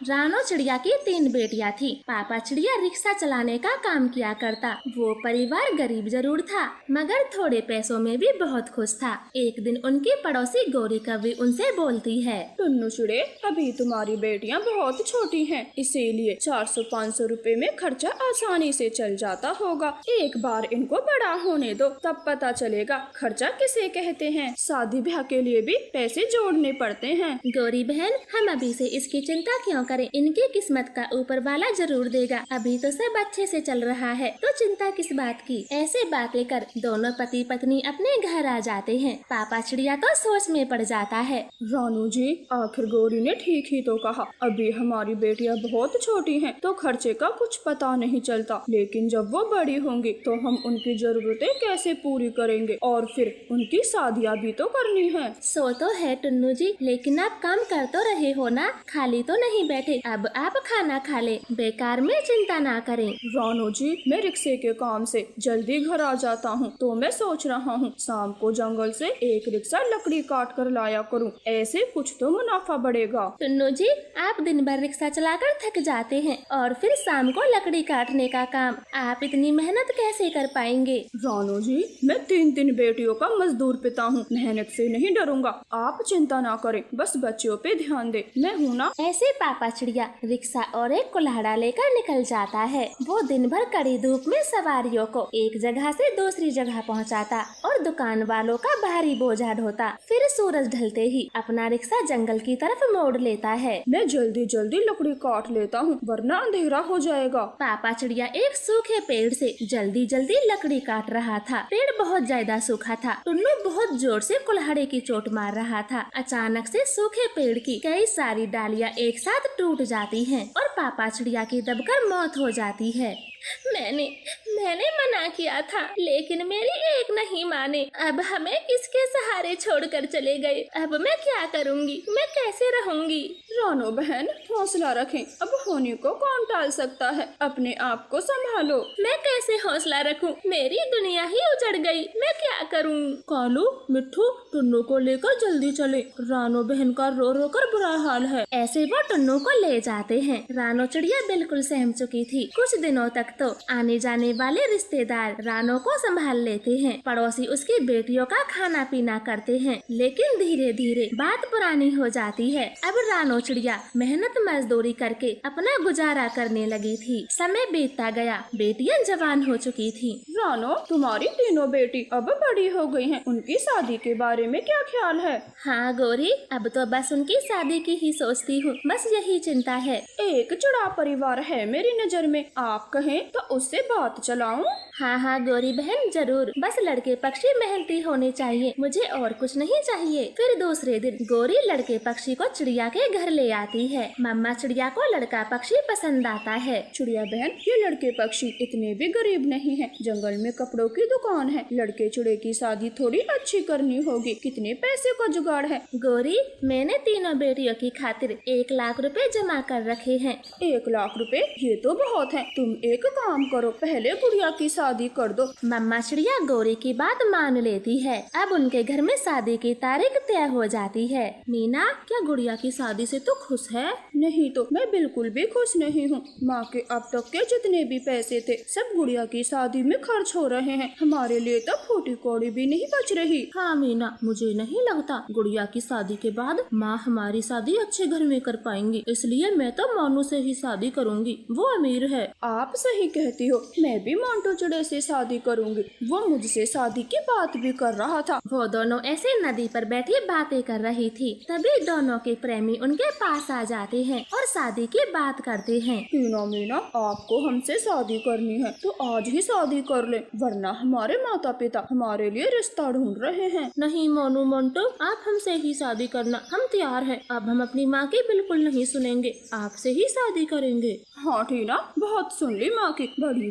रानो चिड़िया की 3 बेटियां थी। पापा चिड़िया रिक्शा चलाने का काम किया करता। वो परिवार गरीब जरूर था मगर थोड़े पैसों में भी बहुत खुश था। एक दिन उनकी पड़ोसी गौरी कभी उनसे बोलती है, टुन्नू चिड़े, अभी तुम्हारी बेटियां बहुत छोटी हैं, इसीलिए 400-500 रुपए में खर्चा आसानी से चल जाता होगा। एक बार इनको बड़ा होने दो, तब पता चलेगा खर्चा किसे कहते हैं। शादी ब्याह के लिए भी पैसे जोड़ने पड़ते हैं। गौरी बहन, हम अभी से इसकी चिंता क्यों करें? इनकी किस्मत का ऊपर वाला जरूर देगा। अभी तो सब अच्छे से चल रहा है तो चिंता किस बात की। ऐसे बातें कर दोनों पति पत्नी अपने घर आ जाते हैं। पापा चिड़िया तो सोच में पड़ जाता है। रानू जी, आखिर गौरी ने ठीक ही तो कहा। अभी हमारी बेटियां बहुत छोटी हैं तो खर्चे का कुछ पता नहीं चलता, लेकिन जब वो बड़ी होंगी तो हम उनकी जरूरतें कैसे पूरी करेंगे और फिर उनकी शादियां भी तो करनी है। सो तो है टुन्नू जी, लेकिन आप काम कर तो रहे हो ना, खाली तो नहीं बैठे। अब आप खाना खा ले, बेकार में चिंता ना करें। रानू जी, मैं रिक्शे के काम से जल्दी घर आ जाता हूँ तो मैं सोच रहा हूँ शाम को जंगल से एक रिक्शा लकड़ी काट कर लाया करूँ, ऐसे कुछ तो मुनाफा बढ़ेगा। टुन्नू जी, आप दिन भर रिक्शा चलाकर थक जाते हैं और फिर शाम को लकड़ी काटने का काम, आप इतनी मेहनत कैसे कर पाएंगे? रानू जी, मैं 3 बेटियों का मजदूर पिता हूँ, मेहनत से नहीं डरूंगा। आप चिंता ना करें, बस बच्चों पे ध्यान दे, मैं हूँ ना। ऐसे पापा चिड़िया रिक्शा और एक कुल्हाड़ा लेकर निकल जाता है। वो दिन भर कड़ी धूप में सवारियों को एक जगह से दूसरी जगह पहुँचाता और दुकान वालों का भारी बोझा ढोता। फिर सूरज ढलते ही अपना रिक्शा जंगल की तरफ मोड़ लेता है। मैं जल्दी जल्दी लकड़ी काट लेता हूँ वरना अंधेरा हो जाएगा। पापा चिड़िया एक सूखे पेड़ से जल्दी जल्दी लकड़ी काट रहा था। पेड़ बहुत ज्यादा सूखा था। टुन्नू बहुत जोर से कुल्हाड़े की चोट मार रहा था। अचानक से सूखे पेड़ की कई सारी डालियाँ एक साथ टूट जाती हैं और पापा चिड़िया की दबकर मौत हो जाती है। मैंने मना किया था लेकिन मेरी एक नहीं माने। अब हमें किसके सहारे छोड़कर चले गए? अब मैं क्या करूँगी? मैं कैसे रहूँगी? रानो बहन, हौसला रखें, अब होने को कौन टाल सकता है। अपने आप को संभालो। मैं कैसे हौसला रखूं? मेरी दुनिया ही उजड़ गई। मैं क्या करूं? कालू, मिट्ठू, टुन्नू को लेकर जल्दी चले। रानो बहन का रो रो कर बुरा हाल है। ऐसे वो टुन्नू को ले जाते हैं। रानो चिड़िया बिल्कुल सहम चुकी थी। कुछ दिनों तक तो आने जाने वाले रिश्तेदार रानो को संभाल लेते हैं। पड़ोसी उसकी बेटियों का खाना पीना करते हैं, लेकिन धीरे धीरे बात पुरानी हो जाती है। अब रानो चिड़िया मेहनत मजदूरी करके अपना गुजारा करने लगी थी। समय बीतता गया, बेटियां जवान हो चुकी थी। रानो, तुम्हारी तीनों बेटी अब बड़ी हो गई हैं। उनकी शादी के बारे में क्या ख्याल है? हाँ गौरी, अब तो बस उनकी शादी की ही सोचती हूँ, बस यही चिंता है। एक चुड़ा परिवार है मेरी नजर में, आप कहें तो उससे बात चलाऊं? हाँ गौरी बहन, जरूर। बस लड़के पक्षी मेहनती होने चाहिए, मुझे और कुछ नहीं चाहिए। फिर दूसरे दिन गौरी लड़के पक्षी को चिड़िया के घर ले आती है। मम्मा चिड़िया को लड़का पक्षी पसंद आता है। चिड़िया बहन, ये लड़के पक्षी इतने भी गरीब नहीं हैं। जंगल में कपड़ों की दुकान है। लड़के चिड़े की शादी थोड़ी अच्छी करनी होगी। कितने पैसे का जुगाड़ है? गौरी, मैंने तीनों बेटियों की खातिर 1 लाख रुपए जमा कर रखे हैं। 1 लाख रुपए? ये तो बहुत है। तुम एक काम करो, पहले गुड़िया की शादी कर दो। मम्मा चिड़िया गौरी की बात मान लेती है। अब उनके घर में शादी की तारीख तय हो जाती है। मीना, क्या गुड़िया की शादी से तो खुश है? नहीं तो मैं बिल्कुल भी खुश नहीं हूँ। माँ के अब तक के जितने भी पैसे थे सब गुड़िया की शादी में खर्च हो रहे हैं। हमारे लिए तो फूटी कौड़ी भी नहीं बच रही। हाँ मीना, मुझे नहीं लगता गुड़िया की शादी के बाद माँ हमारी शादी अच्छे घर में कर पाएंगी, इसलिए मैं तो मोनू से ही शादी करूँगी, वो अमीर है। आप सही कहती हो, मैं भी मोंटू चिड़े से शादी करूँगी। वो मुझसे शादी की बात भी कर रहा था। वो दोनों ऐसे नदी पर बैठी बातें कर रही थी। तभी दोनों के प्रेमी उनके पास आ जाते हैं और शादी की बात करते हैं। मीना, आपको हमसे शादी करनी है तो आज ही शादी कर ले, वरना हमारे माता पिता हमारे लिए रिश्ता ढूंढ रहे हैं। नहीं मोनू मोंटू, आप हमसे ही शादी करना, हम तैयार हैं। अब हम अपनी माँ की बिल्कुल नहीं सुनेंगे, आपसे ही शादी करेंगे। हाँ टीना, बहुत सुन ली माँ की, बड़ी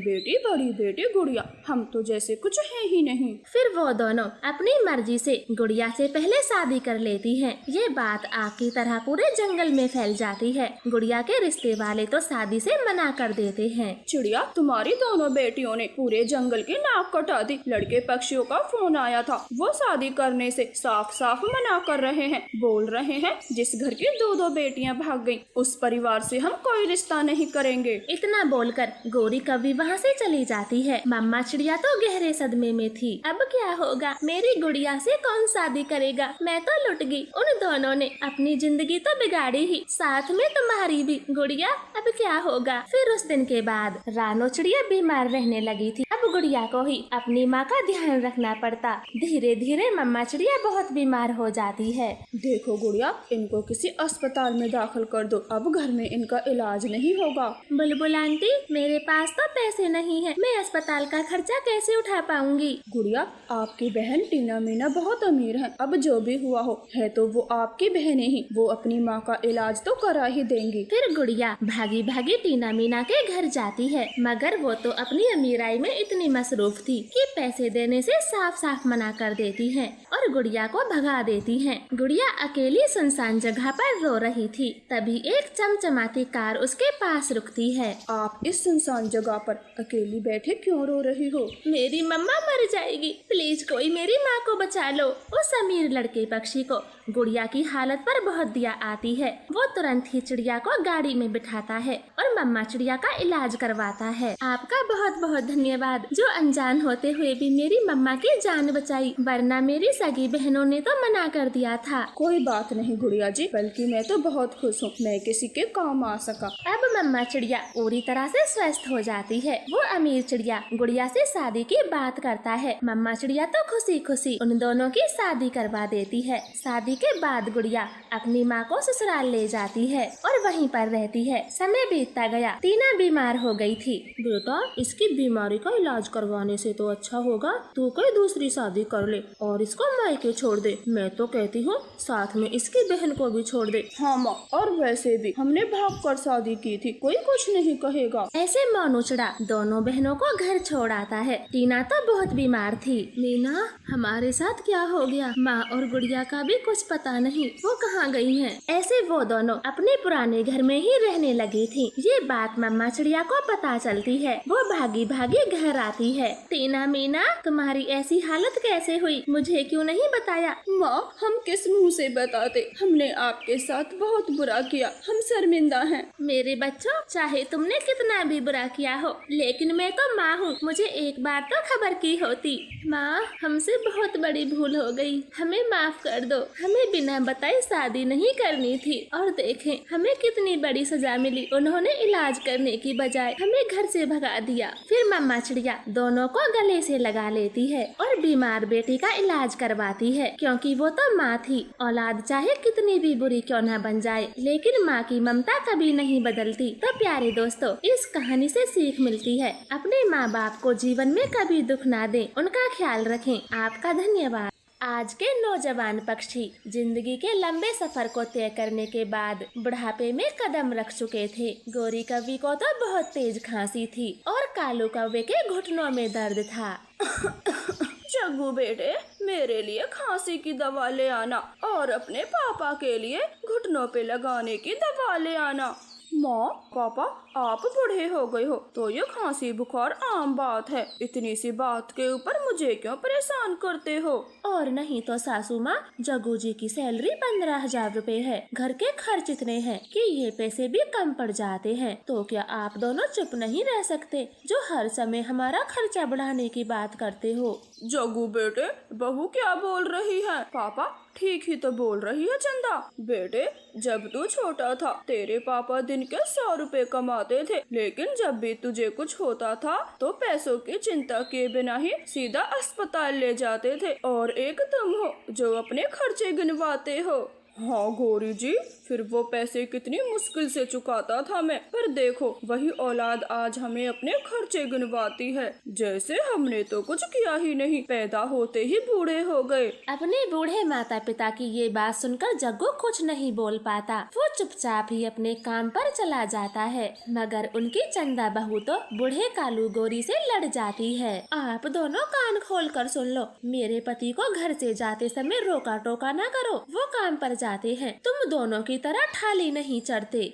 बेटी गुड़िया, हम तो जैसे कुछ है ही नहीं। फिर वो दोनों अपनी मर्जी से गुड़िया से पहले शादी कर लेती हैं। ये बात आग की तरह पूरे जंगल में फैल जाती है। गुड़िया के रिश्ते वाले तो शादी से मना कर देते हैं। चिड़िया, तुम्हारी दोनों बेटियों ने पूरे जंगल की नाक कटा दी। लड़के पक्षियों का फोन आया था, वो शादी करने से साफ साफ मना कर रहे हैं। बोल रहे हैं जिस घर की दो बेटियां भाग गईं, उस परिवार से हम कोई रिश्ता नहीं करेंगे। इतना बोलकर गोरी कभी वहाँ से चली जाती है। मम्मा चिड़िया तो गहरे सदमे में थी। अब क्या होगा, मेरी गुड़िया से कौन शादी करेगा, मैं तो लुट गई। उन दोनों ने अपनी जिंदगी तो बिगाड़ी ही, साथ में तुम्हारी भी। गुड़िया अब क्या होगा। फिर उस दिन के बाद रानो चिड़िया बीमार रहने लगी थी। अब गुड़िया को ही अपनी माँ का ध्यान रखना पड़ता। धीरे धीरे मम्मा चिड़िया बहुत बीमार हो जाती है। देखो गुड़िया, इनको किसी अस्पताल में दाखिल कर दो, अब घर में इनका इलाज नहीं होगा। बुलबुल आंटी, मेरे पास तो पैसे नहीं है, मैं अस्पताल का खर्चा कैसे उठा पाऊंगी। गुड़िया, आपकी बहन टीना मीना बहुत अमीर है, अब जो भी हुआ हो है तो वो आपकी बहनें ही, वो अपनी माँ का इलाज तो करा ही देंगी। फिर गुड़िया भागी भागी टीना मीना के घर जाती है, मगर वो तो अपनी अमीराई में इतनी मसरूफ थी कि पैसे देने से साफ साफ मना कर देती है और गुड़िया को भगा देती है। गुड़िया अकेली सुनसान जगह पर रो रही थी, तभी एक चमचमाती कार उसके पास रुकती है। आप इस सुनसान जगह पर अकेली बैठे क्यों रो रही हो? मेरी मम्मा मर जाएगी, प्लीज कोई मेरी माँ को बचा लो। उस अमीर लड़के पक्षी को गुड़िया की हालत पर बहुत दया आती है। वो तुरंत ही चिड़िया को गाड़ी में बिठाता है और मम्मा चिड़िया का इलाज करवाता है। आपका बहुत बहुत धन्यवाद, जो अनजान होते हुए भी मेरी मम्मा की जान बचाई, वरना मेरी सगी बहनों ने तो मना कर दिया था। कोई बात नहीं गुड़िया जी, बल्कि मैं तो बहुत खुश हूँ मैं किसी के काम आ सका। अब मम्मा चिड़िया पूरी तरह से स्वस्थ हो जाती है। वो अमीर चिड़िया गुड़िया से शादी की बात करता है। मम्मा चिड़िया तो खुशी खुशी उन दोनों की शादी करवा देती है। शादी के बाद गुड़िया अपनी माँ को ससुराल ले जाती है और वहीं पर रहती है। समय बीतता गया, टीना बीमार हो गई थी। बेटा, इसकी बीमारी का इलाज करवाने से तो अच्छा होगा तू कोई दूसरी शादी कर ले और इसको मायके छोड़ दे। मैं तो कहती हूँ साथ में इसकी बहन को भी छोड़ दे। हाँ माँ, और वैसे भी हमने भाग कर शादी की थी, कोई कुछ नहीं कहेगा। ऐसे मोनू चिड़ा दोनों बहनों को घर छोड़ आता है। टीना तो बहुत बीमार थी। मीना, हमारे साथ क्या हो गया, माँ और गुड़िया का भी कुछ पता नहीं, वो कहाँ गई हैं। ऐसे वो दोनों अपने पुराने घर में ही रहने लगी थी। ये बात मम्मा चिड़िया को पता चलती है। वो भागी भागी घर आती है। टीना मीना, तुम्हारी ऐसी हालत कैसे हुई, मुझे क्यों नहीं बताया? माँ, हम किस मुँह से बताते, हमने आपके साथ बहुत बुरा किया, हम शर्मिंदा हैं। मेरे बच्चों, चाहे तुमने कितना भी बुरा किया हो, लेकिन मैं तो माँ हूँ, मुझे एक बार तो खबर की होती। माँ, हमसे बहुत बड़ी भूल हो गई, हमें माफ कर दो, हमें बिना बताए शादी नहीं करनी थी। और देखें हमें कितनी बड़ी सजा मिली, उन्होंने इलाज करने की बजाय हमें घर से भगा दिया। फिर मम्मा चिड़िया दोनों को गले से लगा लेती है और बीमार बेटी का इलाज करवाती है, क्योंकि वो तो माँ थी। औलाद चाहे कितनी भी बुरी क्यों न बन जाए, लेकिन माँ की ममता कभी नहीं बदलती। तो प्यारे दोस्तों, इस कहानी से सीख मिलती है, अपने माँ बाप को जीवन में कभी दुख ना दें, उनका ख्याल रखें। आपका धन्यवाद। आज के नौजवान पक्षी जिंदगी के लंबे सफर को तय करने के बाद बुढ़ापे में कदम रख चुके थे। गोरी कौवी को तो बहुत तेज खांसी थी और कालू कौवे के घुटनों में दर्द था। जग्गू बेटे, मेरे लिए खांसी की दवा ले आना और अपने पापा के लिए घुटनों पे लगाने की दवा ले आना। माँ, पापा, आप बूढ़े हो गए हो तो ये खांसी बुखार आम बात है, इतनी सी बात के ऊपर मुझे क्यों परेशान करते हो? और नहीं तो सासू माँ, जग्गू जी की सैलरी 15,000 रुपए है, घर के खर्च इतने हैं कि ये पैसे भी कम पड़ जाते हैं। तो क्या आप दोनों चुप नहीं रह सकते, जो हर समय हमारा खर्चा बढ़ाने की बात करते हो? जग्गू बेटे, बहू क्या बोल रही है? पापा ठीक ही तो बोल रही है चंदा। बेटे, जब तू छोटा था तेरे पापा दिन के 100 रुपए कमाते थे, लेकिन जब भी तुझे कुछ होता था तो पैसों की चिंता किए बिना ही सीधा अस्पताल ले जाते थे। और एक तुम हो जो अपने खर्चे गिनवाते हो। हाँ गौरी जी, फिर वो पैसे कितनी मुश्किल से चुकाता था मैं, पर देखो वही औलाद आज हमें अपने खर्चे गिनवाती है, जैसे हमने तो कुछ किया ही नहीं, पैदा होते ही बूढ़े हो गए। अपने बूढ़े माता पिता की ये बात सुनकर जग्गू कुछ नहीं बोल पाता। वो चुपचाप ही अपने काम पर चला जाता है, मगर उनकी चंदा बहू तो बूढ़े कालू गोरी से लड़ जाती है। आप दोनों कान खोल कर सुन लो, मेरे पति को घर से जाते समय रोका टोका न करो, वो काम पर जाते हैं, तुम दोनों की तरह ठाली नहीं चढ़ते।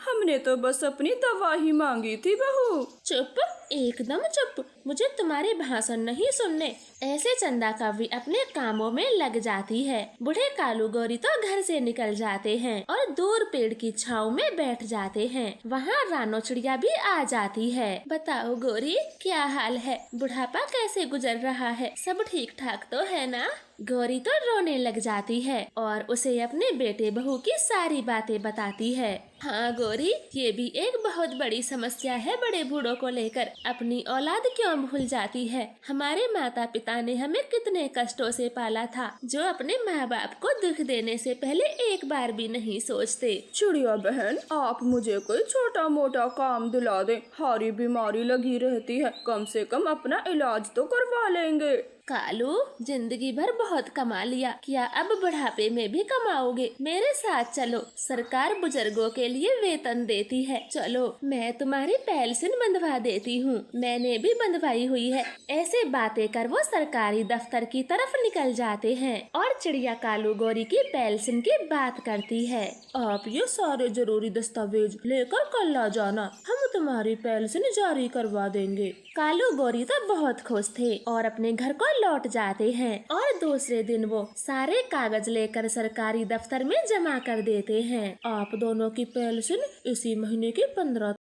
हमने तो बस अपनी दवा ही मांगी थी बहू। चुप, एकदम चुप, मुझे तुम्हारे भाषण नहीं सुनने। ऐसे चंदा कवि अपने कामों में लग जाती है। बूढ़े कालू गौरी तो घर से निकल जाते हैं और दूर पेड़ की छांव में बैठ जाते हैं। वहाँ रानो चिड़िया भी आ जाती है। बताओ गौरी, क्या हाल है? बुढ़ापा कैसे गुजर रहा है? सब ठीक ठाक तो है ना? गौरी तो रोने लग जाती है और उसे अपने बेटे बहू की सारी बातें बताती है। हाँ गौरी, ये भी एक बहुत बड़ी समस्या है बड़े बूढ़ों को लेकर। अपनी औलाद क्यों भूल जाती है? हमारे माता पिता ने हमें कितने कष्टों से पाला था, जो अपने माँ बाप को दुख देने से पहले एक बार भी नहीं सोचते। चिड़िया बहन, आप मुझे कोई छोटा मोटा काम दिला दें, हारी बीमारी लगी रहती है, कम से कम अपना इलाज तो करवा लेंगे। कालू, जिंदगी भर बहुत कमा लिया, क्या अब बुढ़ापे में भी कमाओगे? मेरे साथ चलो, सरकार बुजुर्गों के लिए वेतन देती है। चलो, मैं तुम्हारी पेंशन बंधवा देती हूँ। मैंने भी बंधवाई हुई है। ऐसे बातें कर वो सरकारी दफ्तर की तरफ निकल जाते हैं और चिड़िया कालू गौरी की पेंशन की बात करती है। आप ये सारे जरूरी दस्तावेज लेकर कल आ जाना, हम तुम्हारी पेंशन जारी करवा देंगे। कालू गौरी तो बहुत खुश थे और अपने घर को लौट जाते हैं और दूसरे दिन वो सारे कागज लेकर सरकारी दफ्तर में जमा कर देते हैं। आप दोनों की पेंशन इसी महीने की 15